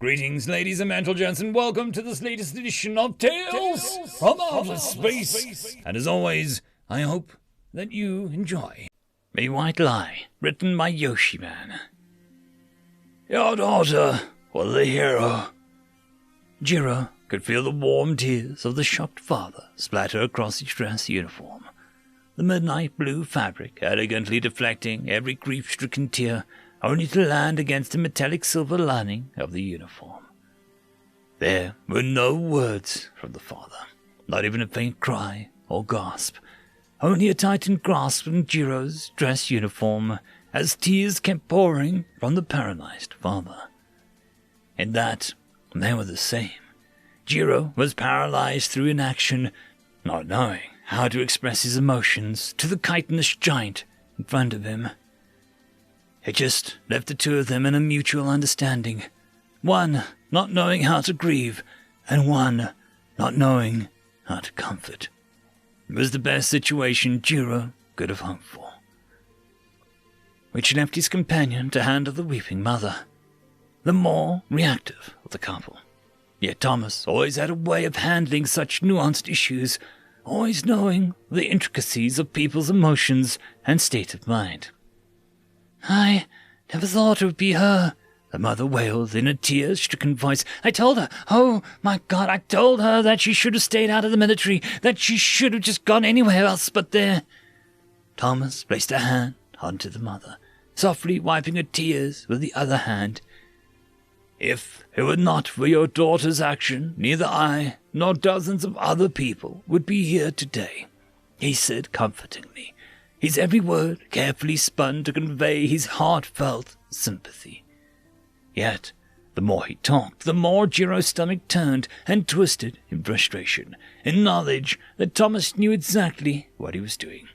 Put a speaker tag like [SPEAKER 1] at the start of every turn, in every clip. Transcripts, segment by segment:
[SPEAKER 1] Greetings, ladies and gentlemen, and welcome to this latest edition of Tales from Outer Space. And as always, I hope that you enjoy. A White Lie, written by YoshiiMan. Your daughter was a hero. Jiro could feel the warm tears of the shocked father splatter across his dress uniform. The midnight blue fabric elegantly deflecting every grief-stricken tear, only to land against the metallic silver lining of the uniform. There were no words from the father, not even a faint cry or gasp, only a tightened grasp on Jiro's dress uniform as tears kept pouring from the paralyzed father. In that, they were the same. Jiro was paralyzed through inaction, not knowing how to express his emotions to the chitinous giant in front of him. It just left the two of them in a mutual understanding, one not knowing how to grieve, and one not knowing how to comfort. It was the best situation Jiro could have hoped for, which left his companion to handle the weeping mother, the more reactive of the couple. Yet Thomas always had a way of handling such nuanced issues, always knowing the intricacies of people's emotions and state of mind. I never thought it would be her, the mother wailed in a tear-stricken voice. I told her, oh my God, I told her that she should have stayed out of the military, that she should have just gone anywhere else but there. Thomas placed a hand onto the mother, softly wiping her tears with the other hand. If it were not for your daughter's action, neither I nor dozens of other people would be here today, he said comfortingly, his every word carefully spun to convey his heartfelt sympathy. Yet, the more he talked, the more Jiro's stomach turned and twisted in frustration, in knowledge that Thomas knew exactly what he was doing.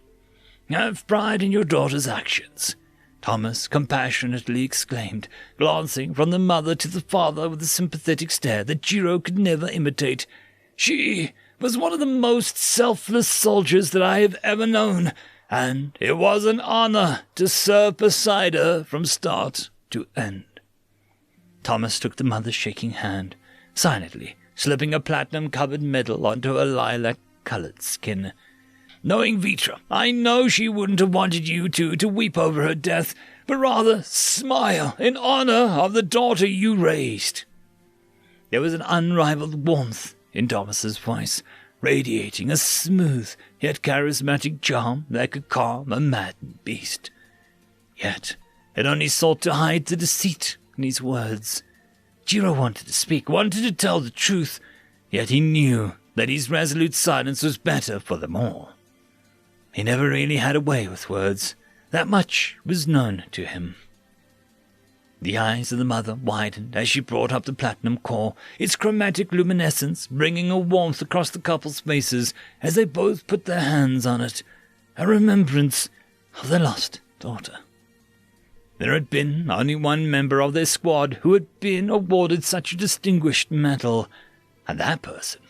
[SPEAKER 1] Have pride in your daughter's actions, Thomas compassionately exclaimed, glancing from the mother to the father with a sympathetic stare that Jiro could never imitate. She was one of the most selfless soldiers that I have ever known, and it was an honor to serve beside her from start to end. Thomas took the mother's shaking hand, silently slipping a platinum-covered medal onto her lilac-colored skin. Knowing Vitra, I know she wouldn't have wanted you two to weep over her death, but rather smile in honor of the daughter you raised. There was an unrivaled warmth in Thomas's voice, radiating a smooth yet charismatic charm that could calm a maddened beast. Yet it only sought to hide the deceit in his words. Jiro wanted to speak, wanted to tell the truth, yet he knew that his resolute silence was better for them all. He never really had a way with words. That much was known to him. The eyes of the mother widened as she brought up the platinum core, its chromatic luminescence bringing a warmth across the couple's faces as they both put their hands on it, a remembrance of their lost daughter. There had been only one member of their squad who had been awarded such a distinguished medal, and that person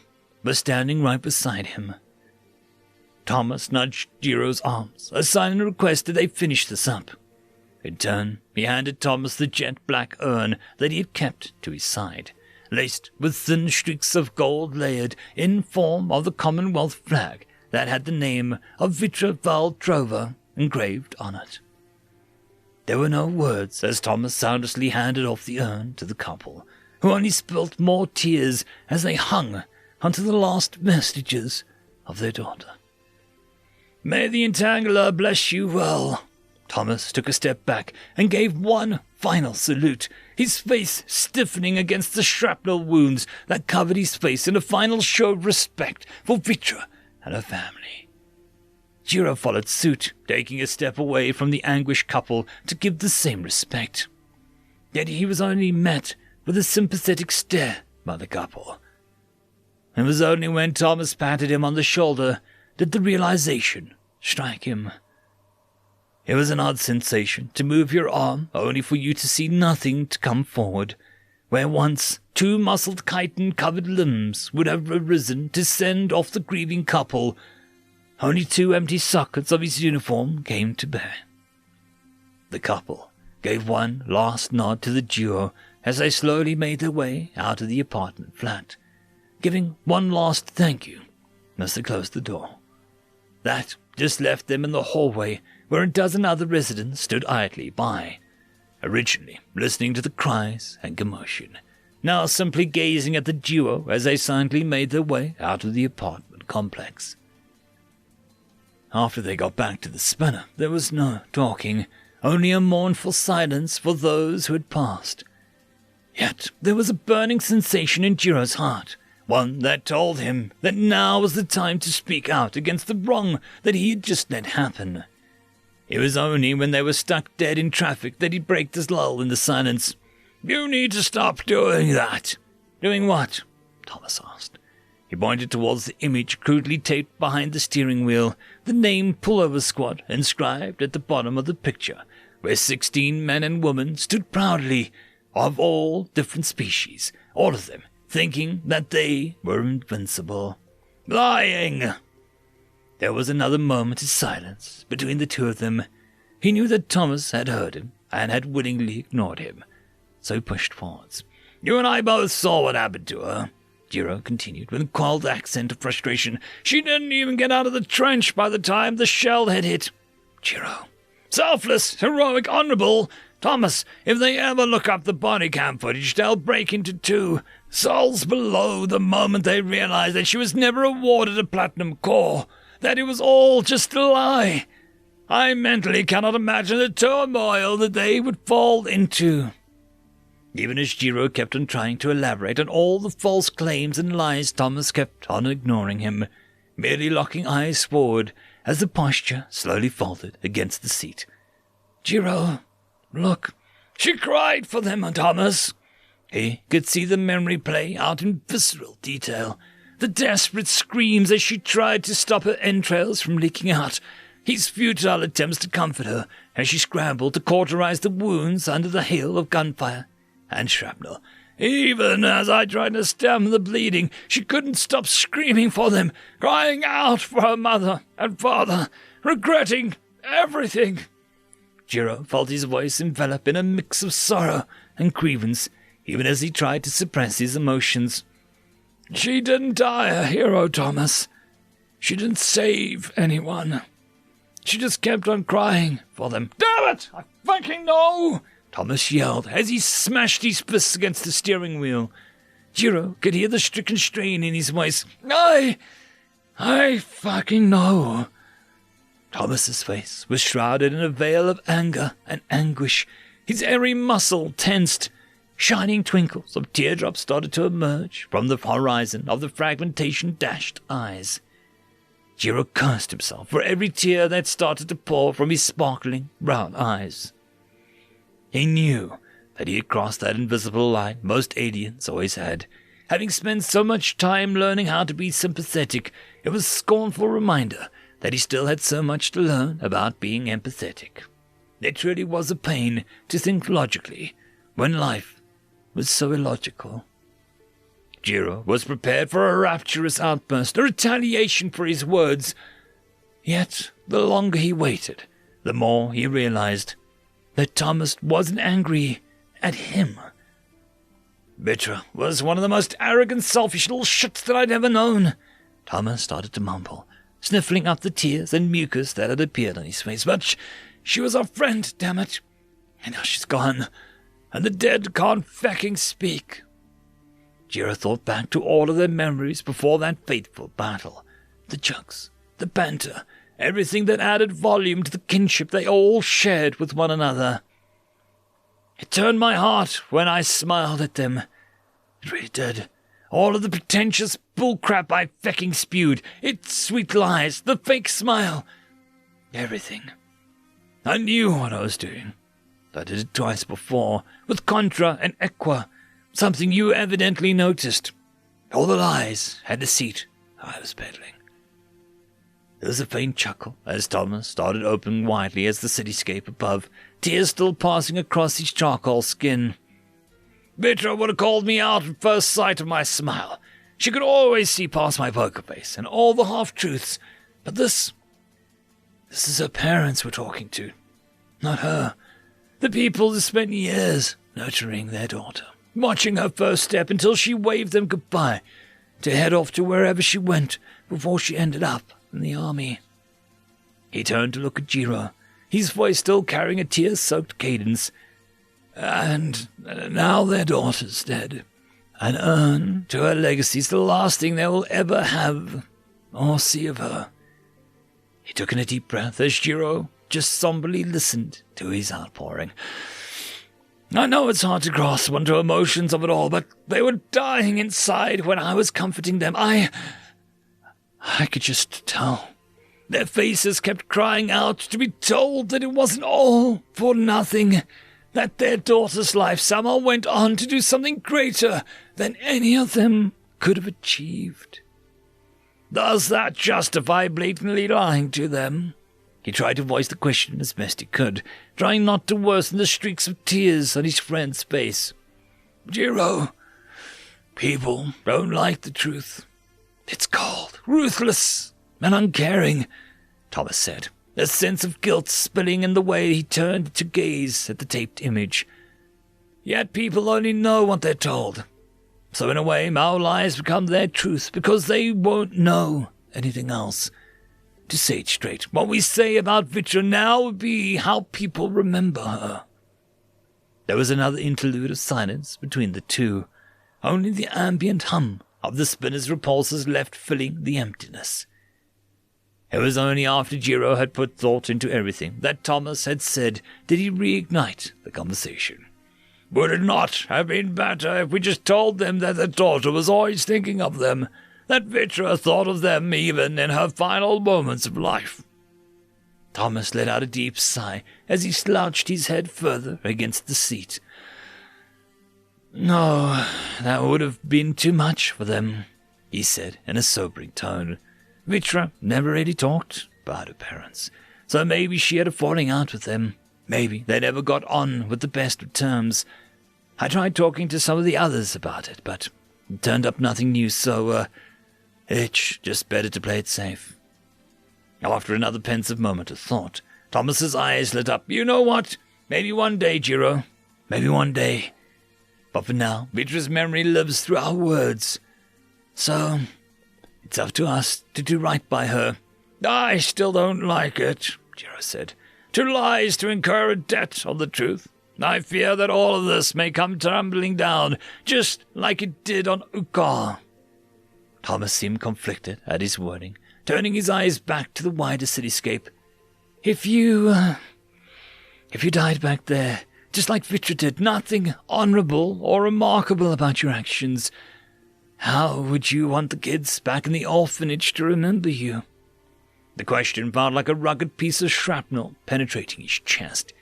[SPEAKER 1] was standing right beside him. Thomas nudged Jiro's arms, a silent request that they finish this up. In turn, he handed Thomas the jet-black urn that he had kept to his side, laced with thin streaks of gold layered in form of the Commonwealth flag that had the name of Vitra Valdrova engraved on it. There were no words as Thomas soundlessly handed off the urn to the couple, who only spilt more tears as they hung onto the last vestiges of their daughter. May the Entangler bless you well. Thomas took a step back and gave one final salute, his face stiffening against the shrapnel wounds that covered his face in a final show of respect for Vitra and her family. Jiro followed suit, taking a step away from the anguished couple to give the same respect. Yet he was only met with a sympathetic stare by the couple. It was only when Thomas patted him on the shoulder did the realization strike him. It was an odd sensation to move your arm only for you to see nothing to come forward, where once two muscled chitin-covered limbs would have arisen to send off the grieving couple. Only two empty sockets of his uniform came to bear. The couple gave one last nod to the duo as they slowly made their way out of the apartment flat, giving one last thank you as they closed the door. That just left them in the hallway where a dozen other residents stood idly by, originally listening to the cries and commotion, now simply gazing at the duo as they silently made their way out of the apartment complex. After they got back to the spinner, there was no talking, only a mournful silence for those who had passed. Yet there was a burning sensation in Jiro's heart, one that told him that now was the time to speak out against the wrong that he had just let happen. It was only when they were stuck dead in traffic that he'd break this lull in the silence. "You need to stop doing that." "Doing what?" Thomas asked. He pointed towards the image crudely taped behind the steering wheel, the name Pullover Squad inscribed at the bottom of the picture, where 16 men and women stood proudly, of all different species, all of them thinking that they were invincible. "Lying!" There was another moment of silence between the two of them. He knew that Thomas had heard him and had willingly ignored him, so he pushed forwards. "You and I both saw what happened to her," Jiro continued with a cold accent of frustration. "She didn't even get out of the trench by the time the shell had hit." "Jiro." "Selfless, heroic, honorable. Thomas, if they ever look up the body cam footage, they'll break into two. Souls below the moment they realize that she was never awarded a platinum core, that it was all just a lie. I mentally cannot imagine the turmoil that they would fall into." Even as Jiro kept on trying to elaborate on all the false claims and lies, Thomas kept on ignoring him, merely locking eyes forward as the posture slowly folded against the seat. "Jiro, look." "She cried for them, Thomas." He could see the memory play out in visceral detail, the desperate screams as she tried to stop her entrails from leaking out, his futile attempts to comfort her as she scrambled to cauterize the wounds under the hail of gunfire and shrapnel. Even as I tried to stem the bleeding, she couldn't stop screaming for them, crying out for her mother and father, regretting everything. Jiro felt his voice envelop in a mix of sorrow and grievance, even as he tried to suppress his emotions. "She didn't die a hero, Thomas. She didn't save anyone. She just kept on crying for them." "Damn it! I fucking know!" Thomas yelled as he smashed his fists against the steering wheel. Jiro could hear the stricken strain in his voice. I fucking know." Thomas's face was shrouded in a veil of anger and anguish. His every muscle tensed. Shining twinkles of teardrops started to emerge from the horizon of the fragmentation-dashed eyes. Jiro cursed himself for every tear that started to pour from his sparkling brown eyes. He knew that he had crossed that invisible line most aliens always had. Having spent so much time learning how to be sympathetic, it was a scornful reminder that he still had so much to learn about being empathetic. It really was a pain to think logically when life was so illogical. Jiro was prepared for a rapturous outburst, a retaliation for his words. Yet, the longer he waited, the more he realized that Thomas wasn't angry at him. Mitra was one of the most arrogant, selfish little shits that I'd ever known. Thomas started to mumble, sniffling up the tears and mucus that had appeared on his face. But she was our friend, damn it. And now she's gone, and the dead can't fecking speak. Jiro thought back to all of their memories before that fateful battle. The jokes, the banter, everything that added volume to the kinship they all shared with one another. It turned my heart when I smiled at them. It really did. All of the pretentious bullcrap I fecking spewed, its sweet lies, the fake smile, everything. I knew what I was doing. I did it twice before, with Contra and Equa, something you evidently noticed. All the lies had a seat I was peddling. There was a faint chuckle as Thomas started opening widely as the cityscape above, tears still passing across his charcoal skin. Mitra would have called me out at first sight of my smile. She could always see past my poker face and all the half-truths. But this is her parents we're talking to, not her. The people who spent years nurturing their daughter. watching her first step until she waved them goodbye to head off to wherever she went before she ended up in the army. He turned to look at Jiro, his voice still carrying a tear-soaked cadence. And now their daughter's dead. An urn to her legacy's the last thing they will ever have or see of her. He took in a deep breath as Jiro just somberly listened to his outpouring. I know it's hard to grasp onto emotions of it all, but they were dying inside when I was comforting them. I could just tell. Their faces kept crying out to be told that it wasn't all for nothing, that their daughter's life somehow went on to do something greater than any of them could have achieved. Does that justify blatantly lying to them? He tried to voice the question as best he could, trying not to worsen the streaks of tears on his friend's face. Jiro, people don't like the truth. It's cold, ruthless, and uncaring, Thomas said, a sense of guilt spilling in the way he turned to gaze at the taped image. Yet people only know what they're told. So in a way, our lies become their truth because they won't know anything else. To say it straight, what we say about Vitra now would be how people remember her. There was another interlude of silence between the two, only the ambient hum of the spinner's repulsors left filling the emptiness. It was only after Jiro had put thought into everything that Thomas had said did he reignite the conversation. Would it not have been better if we just told them that their daughter was always thinking of them, that Vitra thought of them even in her final moments of life? Thomas let out a deep sigh as he slouched his head further against the seat. No, that would have been too much for them, he said in a sobering tone. Vitra never really talked about her parents, so maybe she had a falling out with them. Maybe they never got on with the best of terms. I tried talking to some of the others about it, but it turned up nothing new, so, it's just better to play it safe. After another pensive moment of thought, Thomas's eyes lit up. You know what? Maybe one day, Jiro. Maybe one day. But for now, Vitra's memory lives through our words. So, it's up to us to do right by her. I still don't like it, Jiro said. To lie is to incur a debt on the truth. I fear that all of this may come tumbling down, just like it did on Ukar. Thomas seemed conflicted at his wording, turning his eyes back to the wider cityscape. If you died back there, just like Vitra did, nothing honorable or remarkable about your actions, how would you want the kids back in the orphanage to remember you? The question felt like a rugged piece of shrapnel penetrating his chest.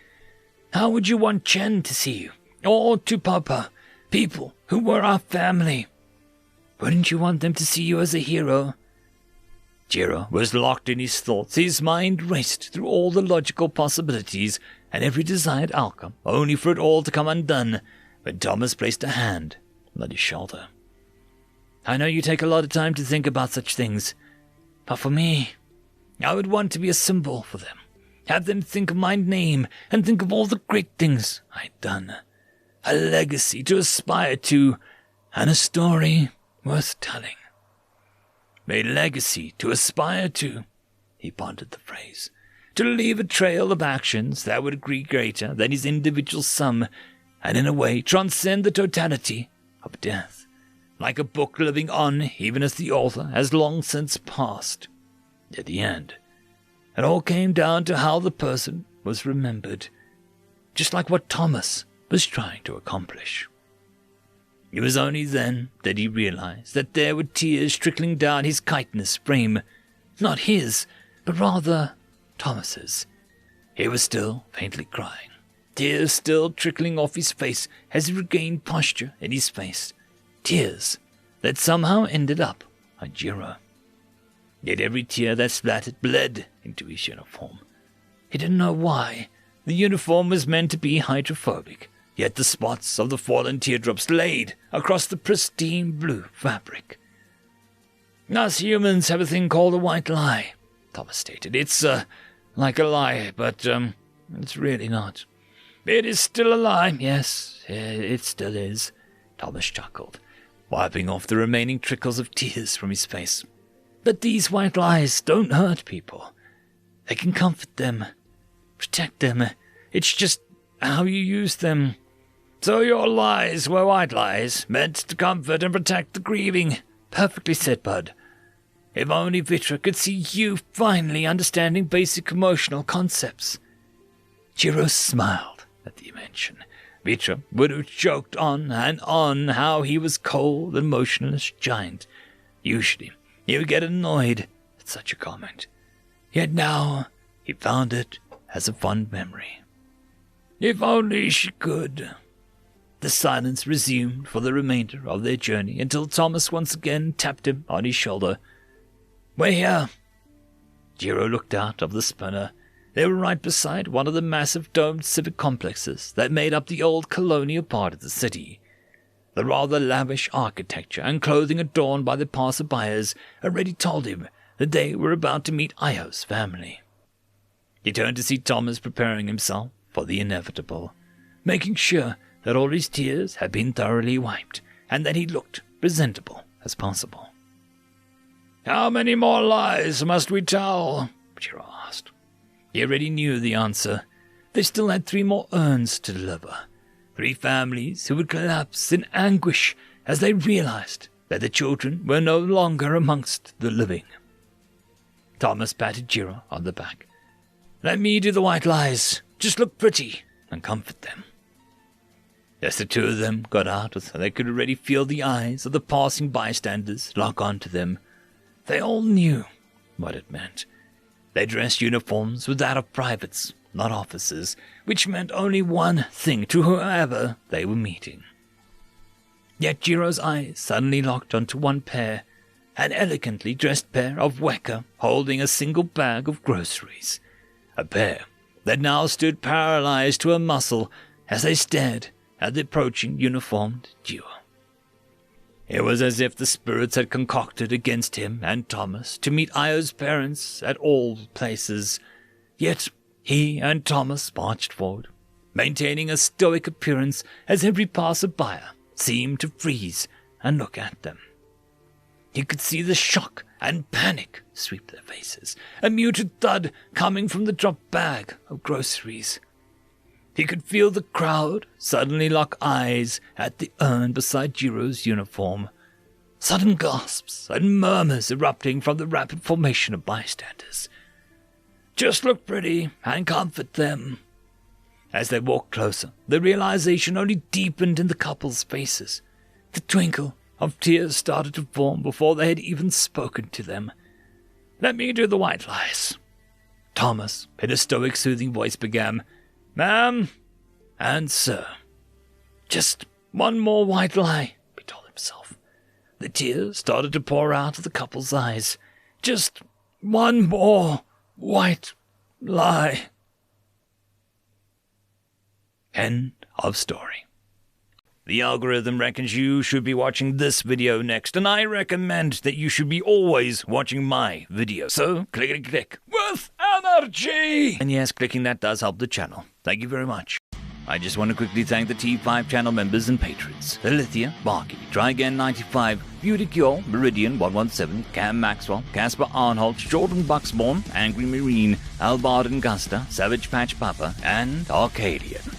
[SPEAKER 1] How would you want Chen to see you? Or to Papa, people who were our family? Wouldn't you want them to see you as a hero? Jiro was locked in his thoughts. His mind raced through all the logical possibilities and every desired outcome, only for it all to come undone when Thomas placed a hand on his shoulder. I know you take a lot of time to think about such things, but for me, I would want to be a symbol for them. Have them think of my name and think of all the great things I'd done. A legacy to aspire to and a story worth telling. A legacy to aspire to, he pondered the phrase. To leave a trail of actions that would be greater than his individual sum and in a way transcend the totality of death. Like a book living on even as the author has long since passed. At the end, it all came down to how the person was remembered, just like what Thomas was trying to accomplish. It was only then that he realized that there were tears trickling down his chitinous frame, not his, but rather Thomas's. He was still faintly crying, tears still trickling off his face as he regained posture in his face, tears that somehow ended up on Jiro. Yet every tear that splattered bled into his uniform. He didn't know why. The uniform was meant to be hydrophobic, yet the spots of the fallen teardrops laid across the pristine blue fabric. Us humans have a thing called a white lie, Thomas stated. It's, like a lie, but, it's really not. It is still a lie, yes, it still is. Thomas chuckled, wiping off the remaining trickles of tears from his face. But these white lies don't hurt people. They can comfort them, protect them. It's just how you use them. So your lies were white lies, meant to comfort and protect the grieving. Perfectly said, Bud. If only Vitra could see you finally understanding basic emotional concepts. Jiro smiled at the mention. Vitra would have joked on and on how he was cold and motionless giant. Usually, he would get annoyed at such a comment. Yet now, he found it as a fond memory. If only she could. The silence resumed for the remainder of their journey until Thomas once again tapped him on his shoulder. We're here. Jiro looked out of the spinner. They were right beside one of the massive domed civic complexes that made up the old colonial part of the city. The rather lavish architecture and clothing adorned by the passerbyers already told him that they were about to meet Io's family. He turned to see Thomas preparing himself for the inevitable, making sure that all his tears had been thoroughly wiped and that he looked presentable as possible. How many more lies must we tell? Jiro asked. He already knew the answer. They still had 3 more urns to deliver. 3 families who would collapse in anguish as they realized that the children were no longer amongst the living. Thomas patted Jiro on the back. Let me do the white lies. Just look pretty and comfort them. As the 2 of them got out, they could already feel the eyes of the passing bystanders lock onto them. They all knew what it meant. Their dress uniforms were that of privates, not officers, which meant only one thing to whoever they were meeting. Yet Jiro's eyes suddenly locked onto one pair, an elegantly dressed pair of Weka holding a single bag of groceries. A pair that now stood paralyzed to a muscle as they stared at the approaching uniformed duo. It was as if the spirits had concocted against him and Thomas to meet Io's parents at all places. Yet he and Thomas marched forward, maintaining a stoic appearance as every passerby seemed to freeze and look at them. He could see the shock and panic sweep their faces, a muted thud coming from the dropped bag of groceries. He could feel the crowd suddenly lock eyes at the urn beside Jiro's uniform. Sudden gasps and murmurs erupting from the rapid formation of bystanders. Just look pretty and comfort them. As they walked closer, the realization only deepened in the couple's faces. The twinkle of tears started to form before they had even spoken to them. Let me do the white lies. Thomas, in a stoic, soothing voice, began, Ma'am and sir. Just one more white lie, he told himself. The tears started to pour out of the couple's eyes. Just one more white lie. End of story. The algorithm reckons you should be watching this video next, and I recommend that you should be always watching my video. So, click with energy! And yes, clicking that does help the channel. Thank you very much. I just want to quickly thank the T5 channel members and patrons. Alithia, Barky, Tryagain95, Beautycure, Meridian117, Cam Maxwell, Casper Arnholt, Jordan Bucksborn, Angry Marine, Albard and Gusta, Savage Patch Papa, and Arcadian.